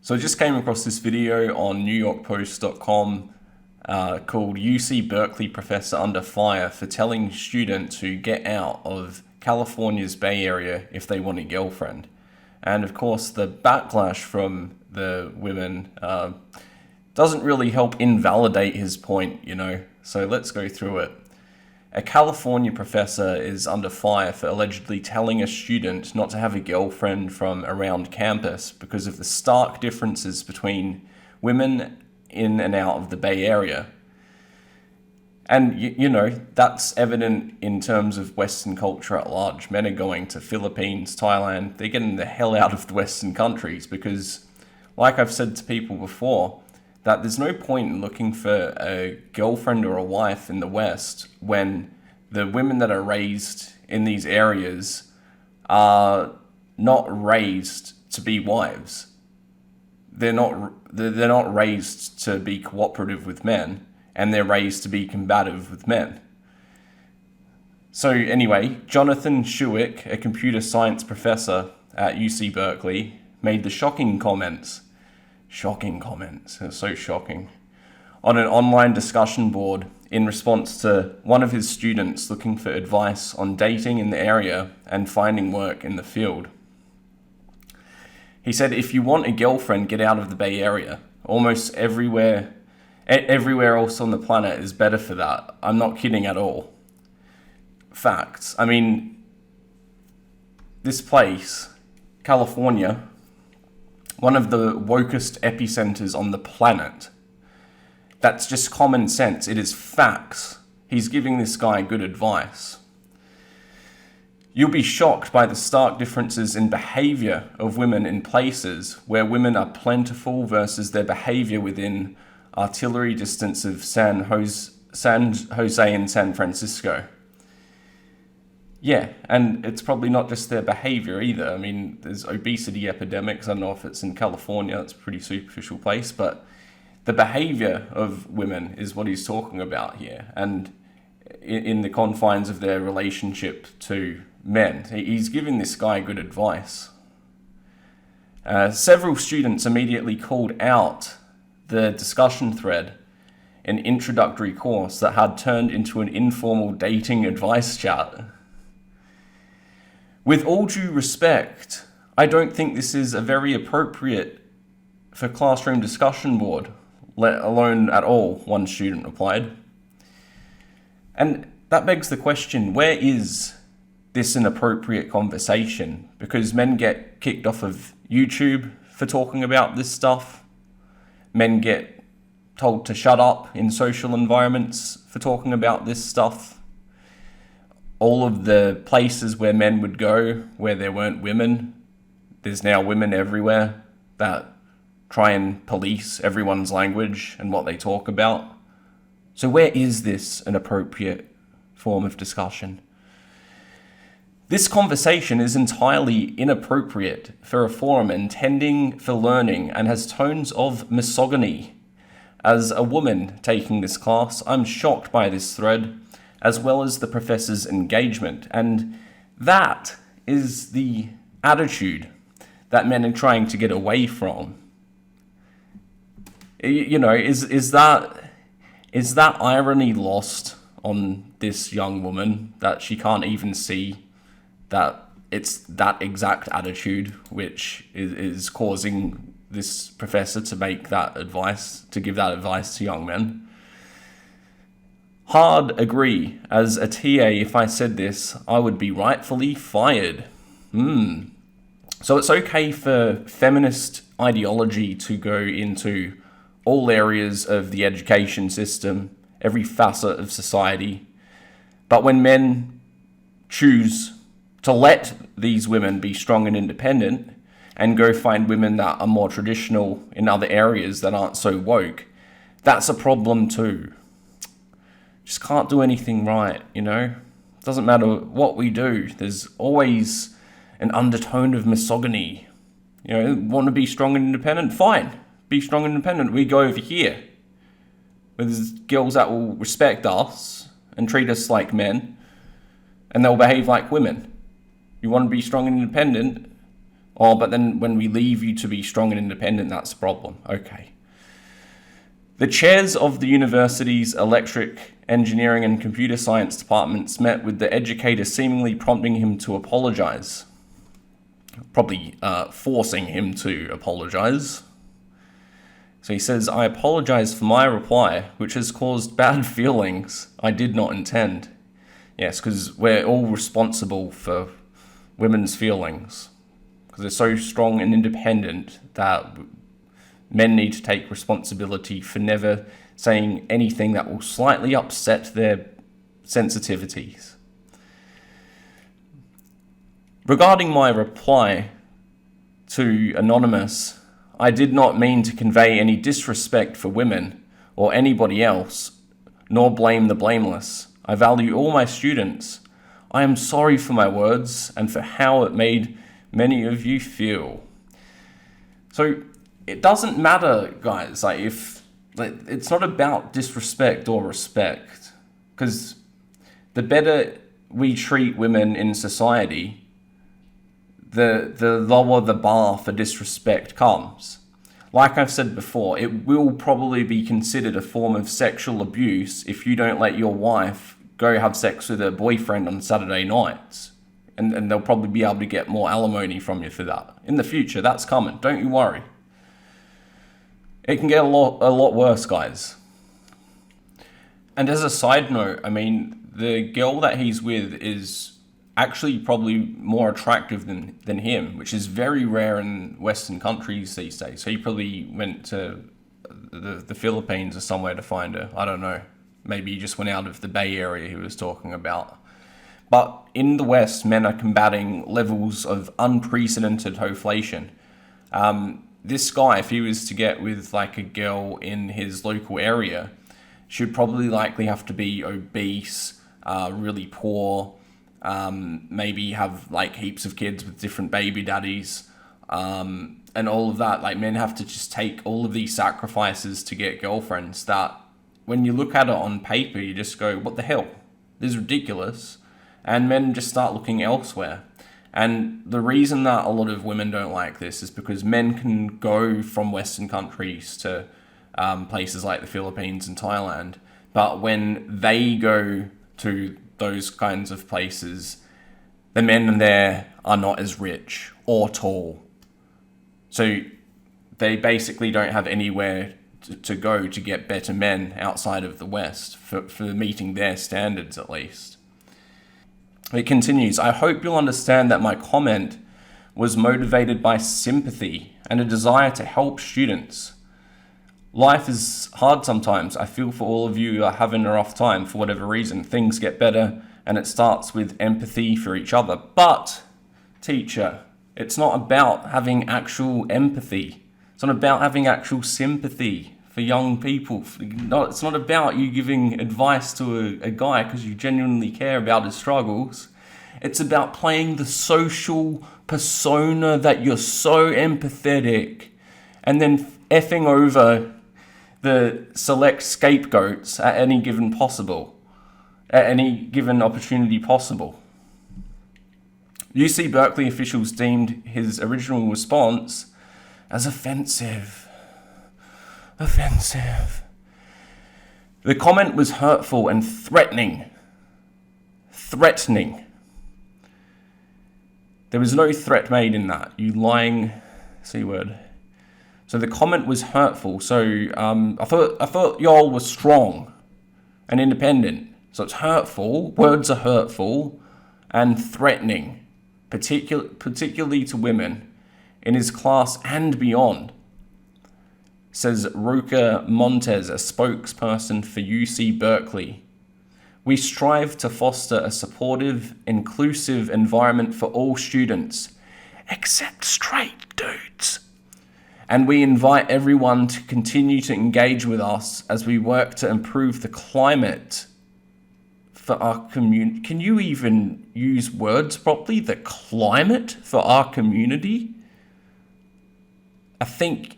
So I just came across this video on NewYorkPost.com called UC Berkeley Professor Under Fire for telling students to get out of California's Bay Area if they want a girlfriend. And of course, the backlash from the women doesn't really help invalidate his point, So let's go through it. A California professor is under fire for allegedly telling a student not to have a girlfriend from around campus because of the stark differences between women in and out of the Bay Area. And, that's evident in terms of Western culture at large. Men are going to Philippines, Thailand, they're getting the hell out of the Western countries because, like I've said to people before, that there's no point in looking for a girlfriend or a wife in the West when the women that are raised in these areas are not raised to be wives. They're not raised to be cooperative with men, and they're raised to be combative with men. So anyway, Jonathan Schuick, a computer science professor at UC Berkeley, made the shocking comments. Shocking comments, it was so shocking, on an online discussion board in response to one of his students looking for advice on dating in the area and finding work in the field. He said, if you want a girlfriend, get out of the Bay Area. Almost everywhere else on the planet is better for that. I'm not kidding at all. Facts. I mean, this place, California, one of the wokest epicenters on the planet. That's just common sense. It is facts. He's giving this guy good advice. You'll be shocked by the stark differences in behavior of women in places where women are plentiful versus their behavior within artillery distance of San Jose and San Francisco. Yeah, and it's probably not just their behavior either. I mean, there's obesity epidemics. I don't know if it's in California. It's a pretty superficial place, but the behavior of women is what he's talking about here. And in the confines of their relationship to men, he's giving this guy good advice. Several students immediately called out the discussion thread, an introductory course that had turned into an informal dating advice chat. With all due respect, I don't think this is a very appropriate for classroom discussion board, let alone at all, one student replied. And that begs the question, where is this an appropriate conversation? Because men get kicked off of YouTube for talking about this stuff. Men get told to shut up in social environments for talking about this stuff. All of the places where men would go where there weren't women, there's now women everywhere that try and police everyone's language and what they talk about. So where is this an appropriate form of discussion? This conversation is entirely inappropriate for a forum intending for learning and has tones of misogyny. As a woman taking this class, I'm shocked by this thread, as well as the professor's engagement. And that is the attitude that men are trying to get away from. Is that irony lost on this young woman, that she can't even see that it's that exact attitude which is causing this professor to give that advice to young men? Hard agree. As a TA, if I said this, I would be rightfully fired. So it's okay for feminist ideology to go into all areas of the education system, every facet of society. But when men choose to let these women be strong and independent and go find women that are more traditional in other areas that aren't so woke, that's a problem too. Just can't do anything right, Doesn't matter what we do. There's always an undertone of misogyny. Want to be strong and independent? Fine. Be strong and independent. We go over here, where there's girls that will respect us and treat us like men, and they'll behave like women. You want to be strong and independent? Oh, but then when we leave you to be strong and independent, that's a problem. Okay. The chairs of the university's electric, engineering and computer science departments met with the educator, seemingly prompting him to apologize. Probably forcing him to apologize. So he says, "I apologize for my reply, which has caused bad feelings I did not intend." Yes, because we're all responsible for women's feelings. Because they're so strong and independent that men need to take responsibility for never saying anything that will slightly upset their sensitivities. Regarding my reply to Anonymous, I did not mean to convey any disrespect for women or anybody else, nor blame the blameless. I value all my students. I am sorry for my words and for how it made many of you feel. So it doesn't matter, guys, it's not about disrespect or respect, because the better we treat women in society, the lower the bar for disrespect comes. Like I've said before, it will probably be considered a form of sexual abuse if you don't let your wife go have sex with her boyfriend on Saturday nights. And they'll probably be able to get more alimony from you for that. In the future, that's coming. Don't you worry. It can get a lot worse, guys. And as a side note, I mean, the girl that he's with is actually probably more attractive than him, which is very rare in Western countries these days. So he probably went to the Philippines or somewhere to find her. I don't know. Maybe he just went out of the Bay Area he was talking about. But in the West, men are combating levels of unprecedented inflation. This guy, if he was to get with like a girl in his local area, should probably likely have to be obese, really poor, maybe have like heaps of kids with different baby daddies, and all of that. Like, men have to just take all of these sacrifices to get girlfriends that when you look at it on paper, you just go, what the hell? This is ridiculous. And men just start looking elsewhere. And the reason that a lot of women don't like this is because men can go from Western countries to places like the Philippines and Thailand. But when they go to those kinds of places, the men there are not as rich or tall. So they basically don't have anywhere to go to get better men outside of the West for meeting their standards, at least. It continues, I hope you'll understand that my comment was motivated by sympathy and a desire to help students. Life is hard sometimes. I feel for all of you who are having a rough time for whatever reason. Things get better, and it starts with empathy for each other. But, teacher, it's not about having actual empathy. It's not about having actual sympathy for young people. It's not about you giving advice to a guy because you genuinely care about his struggles. It's about playing the social persona that you're so empathetic and then effing over the select scapegoats at any given opportunity possible. UC Berkeley officials deemed his original response as offensive. The comment was hurtful and threatening. There was no threat made in that. You lying C-word. So the comment was hurtful. So I thought y'all were strong and independent. So it's hurtful. Words are hurtful and threatening, particularly to women in his class and beyond, says Roca Montez, a spokesperson for UC Berkeley. We strive to foster a supportive, inclusive environment for all students, except straight dudes. And we invite everyone to continue to engage with us as we work to improve the climate for our community. Can you even use words properly? The climate for our community? I think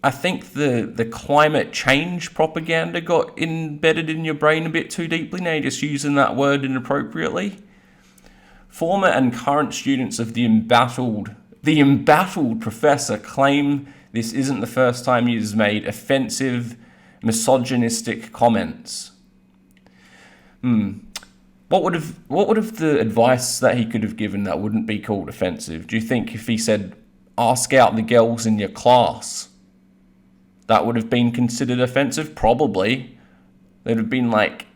the climate change propaganda got embedded in your brain a bit too deeply. Now you're just using that word inappropriately. Former and current students of the embattled The embattled professor claimed this isn't the first time he has made offensive, misogynistic comments. What would have the advice that he could have given that wouldn't be called offensive? Do you think if he said, ask out the girls in your class, that would have been considered offensive? Probably. They'd have been like,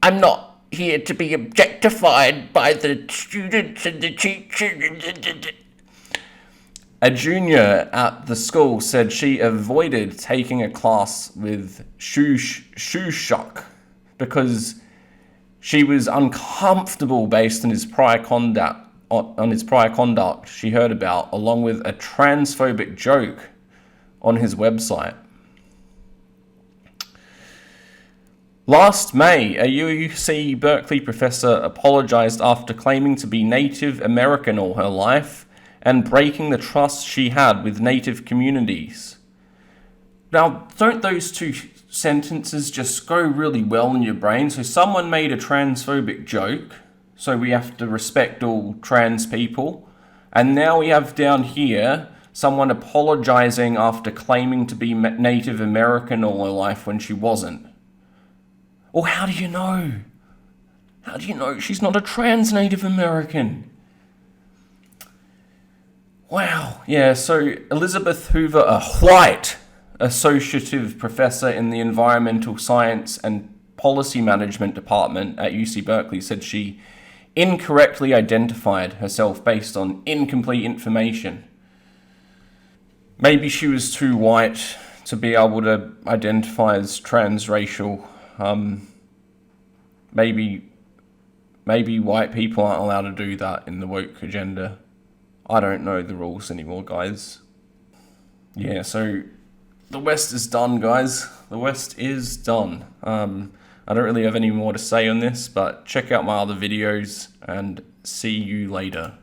I'm not here to be objectified by the students and the teachers. A junior at the school said she avoided taking a class with Shushuk because she was uncomfortable based on his prior conduct. She heard about, along with a transphobic joke on his website. Last May, a UC Berkeley professor apologized after claiming to be Native American all her life and breaking the trust she had with Native communities. Now, don't those two sentences just go really well in your brain? So someone made a transphobic joke, so we have to respect all trans people. And now we have down here someone apologizing after claiming to be Native American all her life when she wasn't. Well, how do you know? How do you know she's not a trans Native American? Wow. Yeah, so Elizabeth Hoover, a white associative professor in the Environmental Science and Policy Management Department at UC Berkeley, said she incorrectly identified herself based on incomplete information. Maybe she was too white to be able to identify as transracial. Maybe white people aren't allowed to do that in the woke agenda. I don't know the rules anymore, guys. Yeah, so the West is done, guys. The West is done. I don't really have any more to say on this, but check out my other videos and see you later.